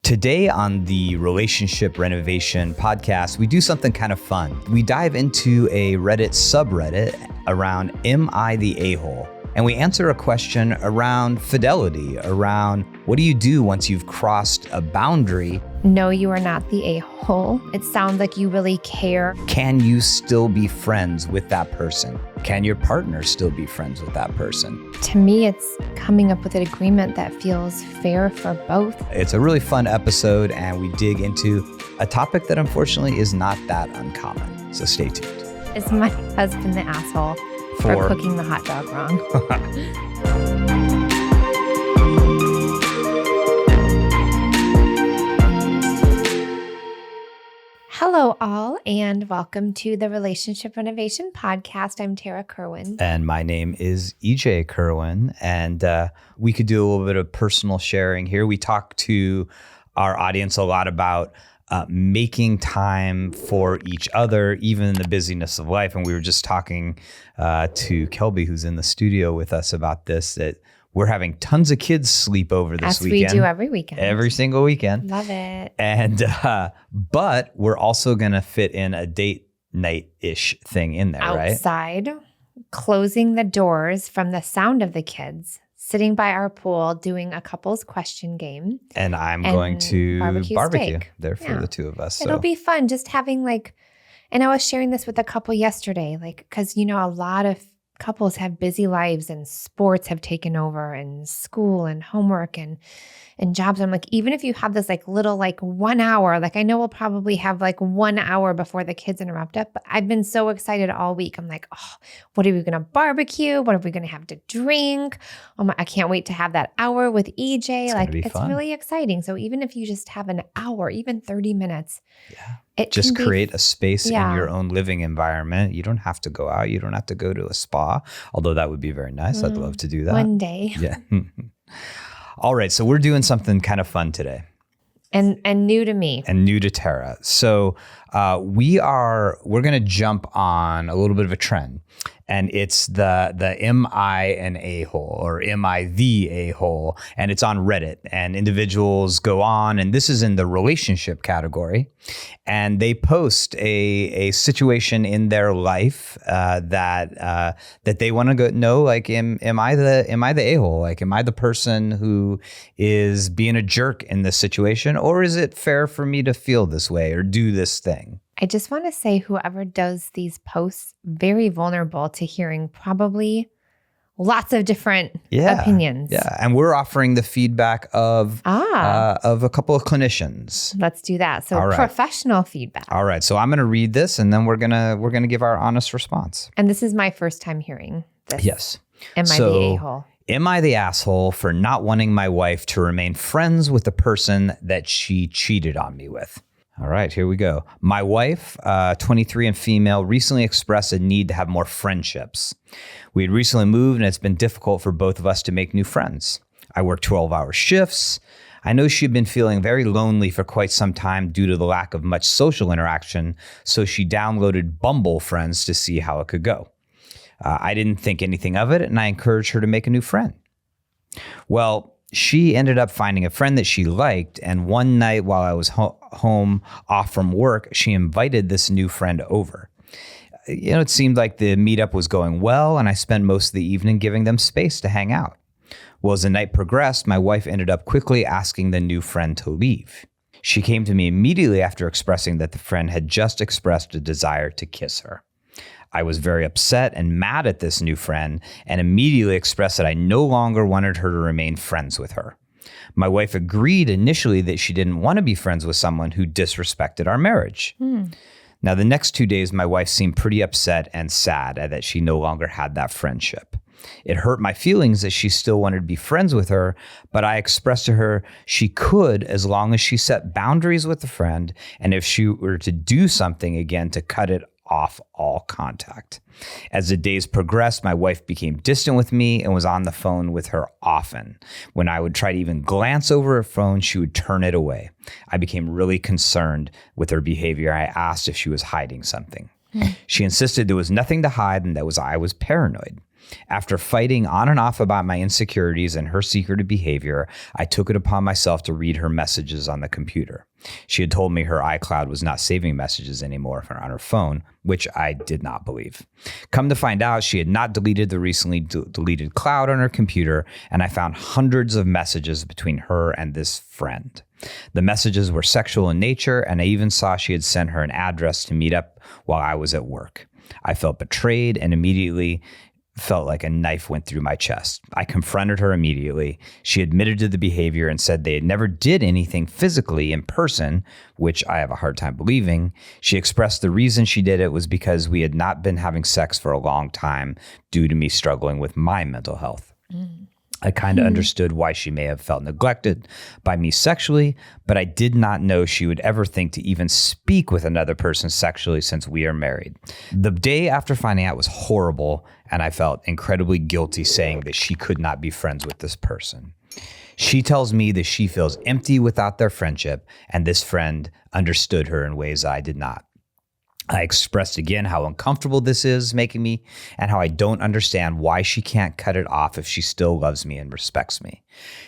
Today on the Relationship Renovation podcast, we do something kind of fun. We dive into a Reddit subreddit around Am I the A-hole? And we answer a question around fidelity, around what do you do once you've crossed a boundary? No, you are not the a-hole. It sounds like you really care. Can you still be friends with that person? Can your partner still be friends with that person? To me, it's coming up with an agreement that feels fair for both. It's a really fun episode, and we dig into a topic that unfortunately is not that uncommon. So stay tuned. Is my husband the asshole for cooking the hot dog wrong? Hello, all, and welcome to the Relationship Renovation podcast. I'm Tarah Kerwin. And my name is EJ Kerwin. And we could do a little bit of personal sharing here. We talk to our audience a lot about making time for each other, even in the busyness of life. And we were just talking to Kelby, who's in the studio with us, about this, that we're having tons of kids sleep over this weekend. As we do every weekend. Every single weekend. Love it. And, but we're also going to fit in a date night-ish thing in there, right? Outside, closing the doors from the sound of the kids, sitting by our pool, doing a couple's question game. And I'm going to barbecue there for the two of us. So. It'll be fun just having and I was sharing this with a couple yesterday, because, a lot of couples have busy lives and sports have taken over and school and homework and jobs. I'm like, even if you have this little 1 hour, I know we'll probably have 1 hour before the kids interrupt us, but I've been so excited all week. I'm like, oh, what are we going to barbecue? What are we going to have to drink? I can't wait to have that hour with EJ. It's fun. Really exciting. So even if you just have an hour, even 30 minutes, just create a space in your own living environment. You don't have to go out. You don't have to go to a spa, although that would be very nice. I'd love to do that. One day. Yeah. All right. So we're doing something kind of fun today. And new to me. And new to Tarah. So we're going to jump on a little bit of a trend. And it's the Am I an A-hole or Am I the A-hole? And it's on Reddit. And individuals go on, and this is in the relationship category. And they post a situation in their life that they want to know, am I the A-hole? Am I the person who is being a jerk in this situation? Or is it fair for me to feel this way or do this thing? I just want to say whoever does these posts, very vulnerable to hearing probably lots of different opinions. Yeah, and we're offering the feedback of a couple of clinicians. Let's do that. So professional feedback. All right. So I'm going to read this, and then we're gonna give our honest response. And this is my first time hearing this. Yes. Am I the a-hole? Am I the asshole for not wanting my wife to remain friends with the person that she cheated on me with? All right, here we go. My wife, 23 and female, recently expressed a need to have more friendships. We had recently moved, and it's been difficult for both of us to make new friends. I work 12-hour shifts. I know she had been feeling very lonely for quite some time due to the lack of much social interaction, so she downloaded Bumble Friends to see how it could go. I didn't think anything of it, and I encouraged her to make a new friend. Well, she ended up finding a friend that she liked, and one night while I was home off from work, she invited this new friend over. It seemed like the meetup was going well, and I spent most of the evening giving them space to hang out. Well, as the night progressed, my wife ended up quickly asking the new friend to leave. She came to me immediately after expressing that the friend had just expressed a desire to kiss her. I was very upset and mad at this new friend and immediately expressed that I no longer wanted her to remain friends with her. My wife agreed initially that she didn't want to be friends with someone who disrespected our marriage. Now, the next 2 days, my wife seemed pretty upset and sad that she no longer had that friendship. It hurt my feelings that she still wanted to be friends with her, but I expressed to her she could as long as she set boundaries with the friend, and if she were to do something again, to cut it off all contact. As the days progressed, my wife became distant with me and was on the phone with her often. When I would try to even glance over her phone, she would turn it away. I became really concerned with her behavior. I asked if she was hiding something. She insisted there was nothing to hide and that I was paranoid. After fighting on and off about my insecurities and her secretive behavior, I took it upon myself to read her messages on the computer. She had told me her iCloud was not saving messages anymore on her phone, which I did not believe. Come to find out, she had not deleted the recently deleted cloud on her computer, and I found hundreds of messages between her and this friend. The messages were sexual in nature, and I even saw she had sent her an address to meet up while I was at work. I felt betrayed and immediately felt like a knife went through my chest. I confronted her immediately. She admitted to the behavior and said they had never did anything physically in person, which I have a hard time believing. She expressed the reason she did it was because we had not been having sex for a long time due to me struggling with my mental health. I kind of understood why she may have felt neglected by me sexually, but I did not know she would ever think to even speak with another person sexually since we are married. The day after finding out was horrible, and I felt incredibly guilty saying that she could not be friends with this person. She tells me that she feels empty without their friendship, and this friend understood her in ways I did not. I expressed again how uncomfortable this is making me and how I don't understand why she can't cut it off if she still loves me and respects me.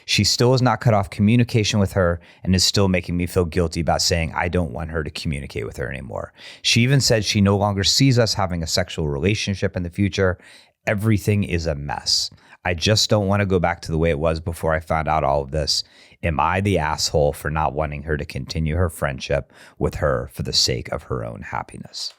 She still has not cut off communication with her and is still making me feel guilty about saying I don't want her to communicate with her anymore. She even said she no longer sees us having a sexual relationship in the future. Everything is a mess. I just don't want to go back to the way it was before I found out all of this. Am I the asshole for not wanting her to continue her friendship with her for the sake of her own happiness?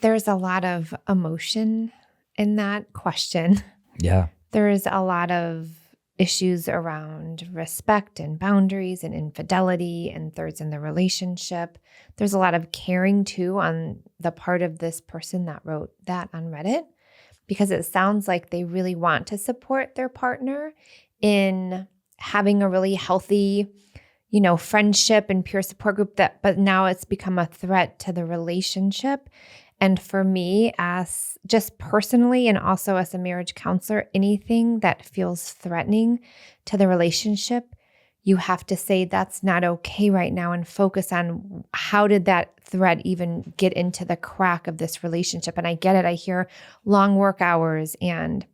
There's a lot of emotion in that question. Yeah. There's a lot of issues around respect and boundaries and infidelity and thirds in the relationship. There's a lot of caring too on the part of this person that wrote that on Reddit, because it sounds like they really want to support their partner in having a really healthy, friendship and peer support group, but now it's become a threat to the relationship. And for me, as just personally and also as a marriage counselor, anything that feels threatening to the relationship, you have to say that's not okay right now and focus on how did that threat even get into the crack of this relationship. And I get it. I hear long work hours and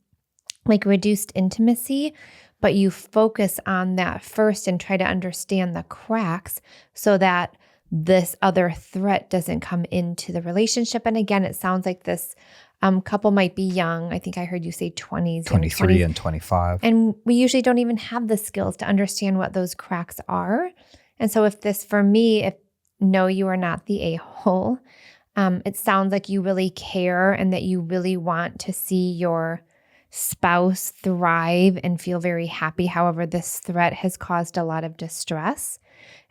like reduced intimacy, but you focus on that first and try to understand the cracks so that this other threat doesn't come into the relationship. And again, it sounds like this couple might be young. I think I heard you say 20s. 23 and 25. And we usually don't even have the skills to understand what those cracks are. And so for me, no, you are not the a-hole. It sounds like you really care and that you really want to see your spouse thrive and feel very happy. However, this threat has caused a lot of distress.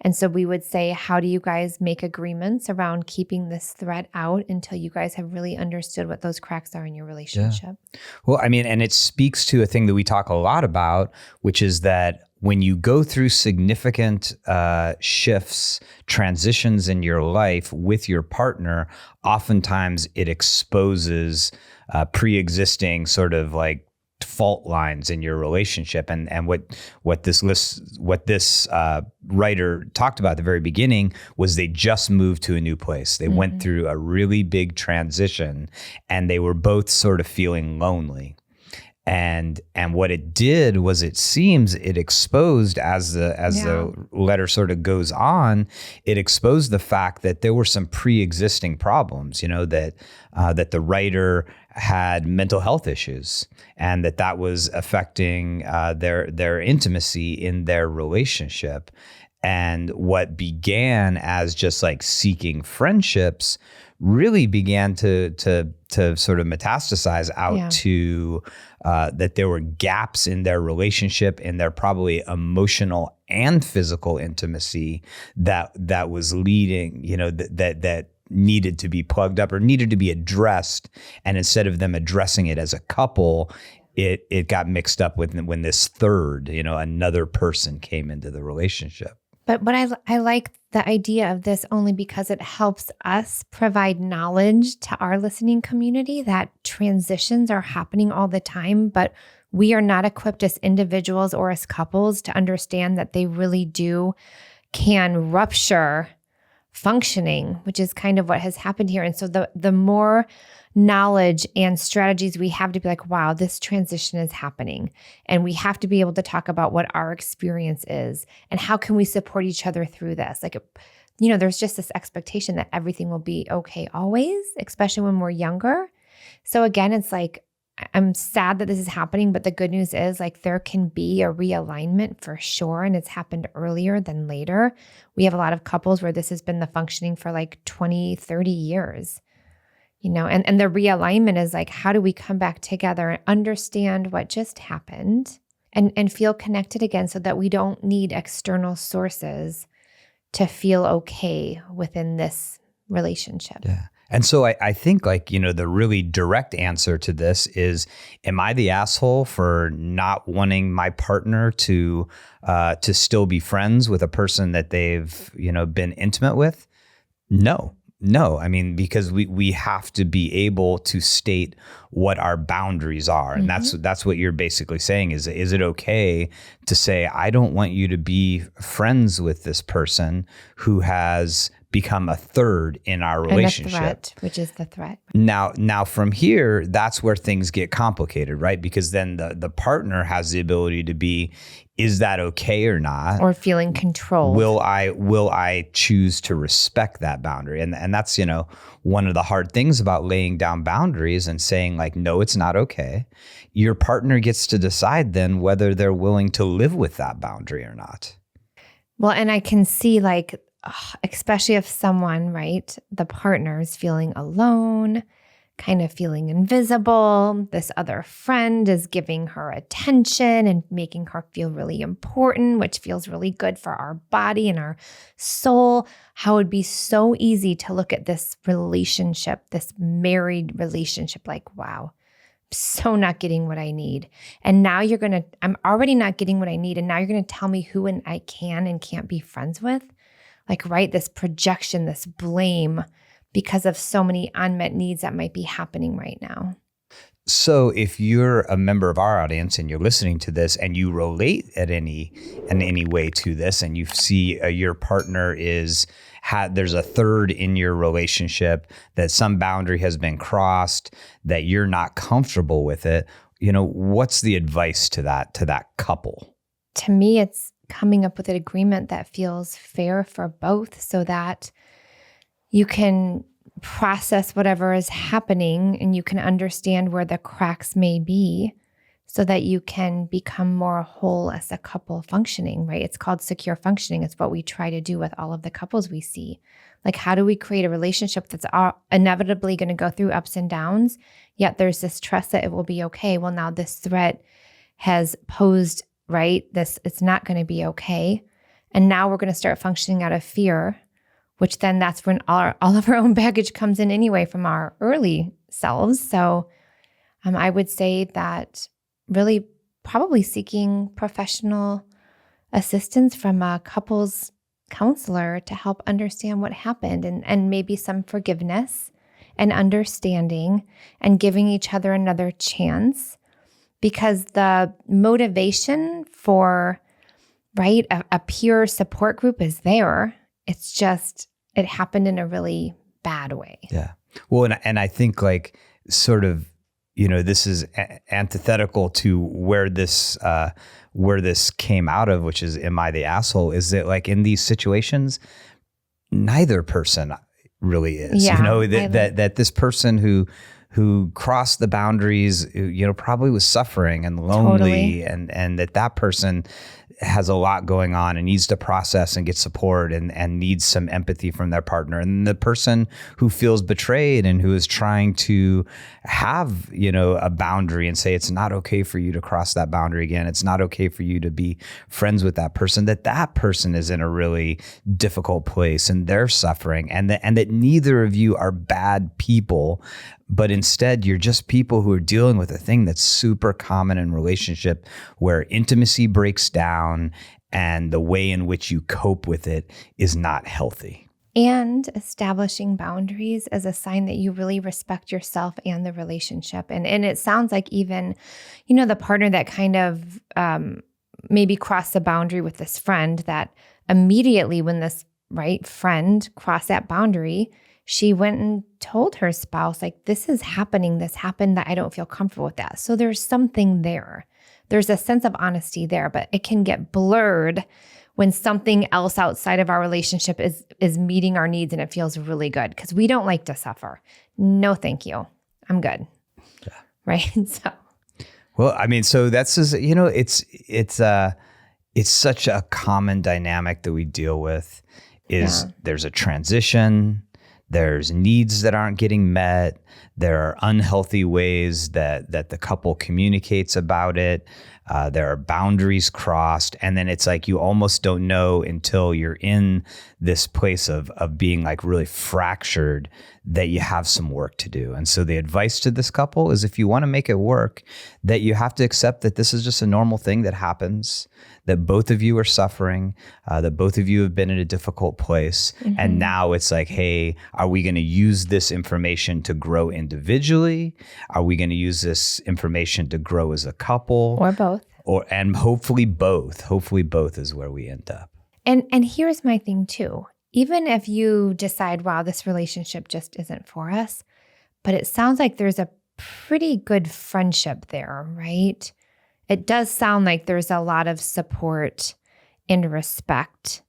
And so we would say, how do you guys make agreements around keeping this threat out until you guys have really understood what those cracks are in your relationship? Yeah. Well, I mean, and it speaks to a thing that we talk a lot about, which is that when you go through significant shifts, transitions in your life with your partner, oftentimes it exposes pre-existing sort of like fault lines in your relationship. And what this writer talked about at the very beginning was they just moved to a new place. They went through a really big transition and they were both sort of feeling lonely. And what it did was it seems it exposed as the letter sort of goes on, it exposed the fact that there were some pre-existing problems, that the writer had mental health issues and that was affecting their intimacy in their relationship. And what began as just like seeking friendships really began to sort of metastasize out to that there were gaps in their relationship, in their probably emotional and physical intimacy that was leading, that needed to be plugged up or needed to be addressed. And instead of them addressing it as a couple, it got mixed up with when this third, another person came into the relationship. But I like the idea of this only because it helps us provide knowledge to our listening community that transitions are happening all the time, but we are not equipped as individuals or as couples to understand that they really can rupture functioning, which is kind of what has happened here. And so the more knowledge and strategies we have to be like, wow, this transition is happening. And we have to be able to talk about what our experience is and how can we support each other through this. Like, there's just this expectation that everything will be okay always, especially when we're younger. So again, it's like, I'm sad that this is happening, but the good news is like there can be a realignment for sure. And it's happened earlier than later. We have a lot of couples where this has been the functioning for like 20, 30 years, and the realignment is like, how do we come back together and understand what just happened and feel connected again so that we don't need external sources to feel okay within this relationship. Yeah. And so I think the really direct answer to this is, am I the asshole for not wanting my partner to still be friends with a person that they've, been intimate with? No. I mean, because we have to be able to state what our boundaries are. And that's what you're basically saying is it okay to say, I don't want you to be friends with this person who has become a third in our relationship. And a threat, which is the threat. Now from here, that's where things get complicated, right? Because then the partner has the ability to be, is that okay or not? Or feeling controlled. Will I choose to respect that boundary? And that's, one of the hard things about laying down boundaries and saying like, no, it's not okay. Your partner gets to decide then whether they're willing to live with that boundary or not. Well, and I can see like, especially if someone, right, the partner is feeling alone, kind of feeling invisible. This other friend is giving her attention and making her feel really important, which feels really good for our body and our soul. How it would be so easy to look at this relationship, this married relationship, like, wow, I'm so not getting what I need. And now I'm already not getting what I need. And now you're going to tell me who I can and can't be friends with. Like, right, this projection, this blame because of so many unmet needs that might be happening right now. So if you're a member of our audience and you're listening to this and you relate in any way to this and you see your partner there's a third in your relationship, that some boundary has been crossed, that you're not comfortable with it, what's the advice to that couple? To me, it's coming up with an agreement that feels fair for both so that you can process whatever is happening and you can understand where the cracks may be so that you can become more whole as a couple functioning, right? It's called secure functioning. It's what we try to do with all of the couples we see. Like, how do we create a relationship that's inevitably going to go through ups and downs, yet there's this trust that it will be okay. Well, now this threat has posed, right? It's not going to be okay. And now we're going to start functioning out of fear, which then that's when all of our own baggage comes in anyway from our early selves. So I would say that really probably seeking professional assistance from a couples counselor to help understand what happened and maybe some forgiveness and understanding and giving each other another chance. Because the motivation for, right, a peer support group is there. It's just, it happened in a really bad way. Yeah. Well, and I think like sort of, this is antithetical to where this came out of, which is, am I the asshole? Is that like in these situations, neither person really is, that this person who crossed the boundaries, probably was suffering and lonely, totally. and that person has a lot going on and needs to process and get support and needs some empathy from their partner. And the person who feels betrayed and who is trying to have, a boundary and say, it's not okay for you to cross that boundary again. It's not okay for you to be friends with that person, that person is in a really difficult place and they're suffering, and that neither of you are bad people, but instead you're just people who are dealing with a thing that's super common in relationship where intimacy breaks down and the way in which you cope with it is not healthy. And establishing boundaries as a sign that you really respect yourself and the relationship. And it sounds like even, the partner that kind of maybe crossed the boundary with this friend, that immediately when this right, friend crossed that boundary, she went and told her spouse, like, this is happening. This happened, that I don't feel comfortable with that. So there's something there. There's a sense of honesty there, but it can get blurred when something else outside of our relationship is meeting our needs and it feels really good, because we don't like to suffer. No, thank you. I'm good. Yeah. Right. So. Well, I mean, so that's just, it's such a common dynamic that we deal with is there's a transition, there's needs that aren't getting met, there are unhealthy ways that the couple communicates about it. There are boundaries crossed. And then it's like you almost don't know until you're in this place of being like really fractured that you have some work to do. And so the advice to this couple is, if you want to make it work, that you have to accept that this is just a normal thing that happens, that both of you are suffering, that both of you have been in a difficult place. Mm-hmm. And now it's like, hey, are we going to use this information to grow individually? Are we going to use this information to grow as a couple? Or both. And hopefully both. Hopefully both is where we end up. And here's my thing too. Even if you decide, wow, this relationship just isn't for us, but it sounds like there's a pretty good friendship there, right? It does sound like there's a lot of support and respect.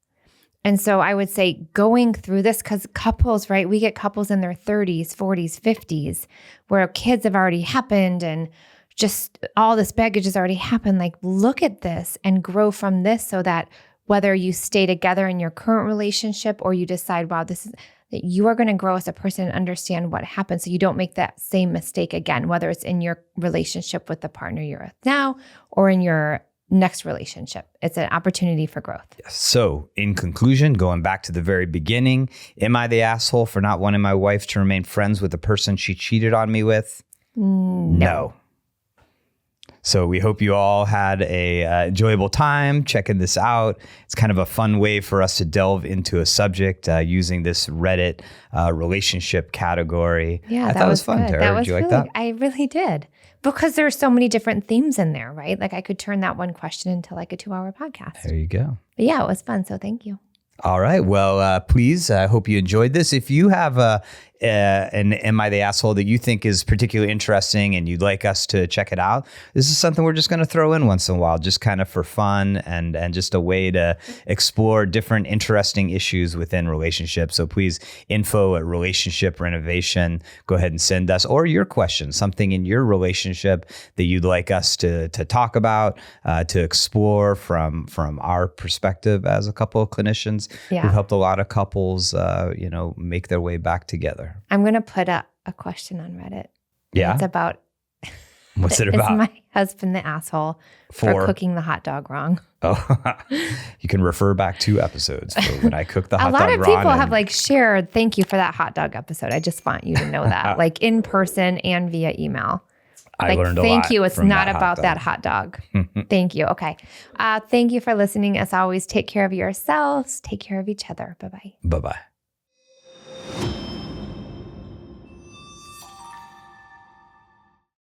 And so I would say going through this, because couples, right, we get couples in their 30s, 40s, 50s, where kids have already happened and just all this baggage has already happened. Like, look at this and grow from this, so that whether you stay together in your current relationship or you decide, wow, this is that you are going to grow as a person and understand what happened, so you don't make that same mistake again, whether it's in your relationship with the partner you're with now or in your next relationship. It's an opportunity for growth. Yes. So in conclusion, going back to the very beginning, am I the asshole for not wanting my wife to remain friends with the person she cheated on me with? No. So we hope you all had a enjoyable time checking this out. It's kind of a fun way for us to delve into a subject using this Reddit relationship category. Yeah, I thought it was fun, good. Tara. Did you like that? I really did. Because there's so many different themes in there, right? Like, I could turn that one question into like a 2-hour podcast. There you go. But yeah, it was fun. So thank you. All right. Well, please, I hope you enjoyed this. If you have an Am I the Asshole that you think is particularly interesting and you'd like us to check it out, this is something we're just going to throw in once in a while, just kind of for fun and just a way to explore different interesting issues within relationships. So please, info@relationship renovation, go ahead and send us, or your questions, something in your relationship that you'd like us to talk about, to explore from our perspective as a couple of clinicians who've helped a lot of couples, make their way back together. I'm going to put a question on Reddit. Yeah. It's about. What's it about? Is my husband the asshole for cooking the hot dog wrong? Oh, you can refer back 2 episodes for when I cooked the hot dog wrong. A lot of people have shared, thank you for that hot dog episode. I just want you to know that, in person and via email. I learned a lot. Thank you. It's not about that hot dog. Thank you. Okay. Thank you for listening. As always, take care of yourselves. Take care of each other. Bye-bye. Bye-bye.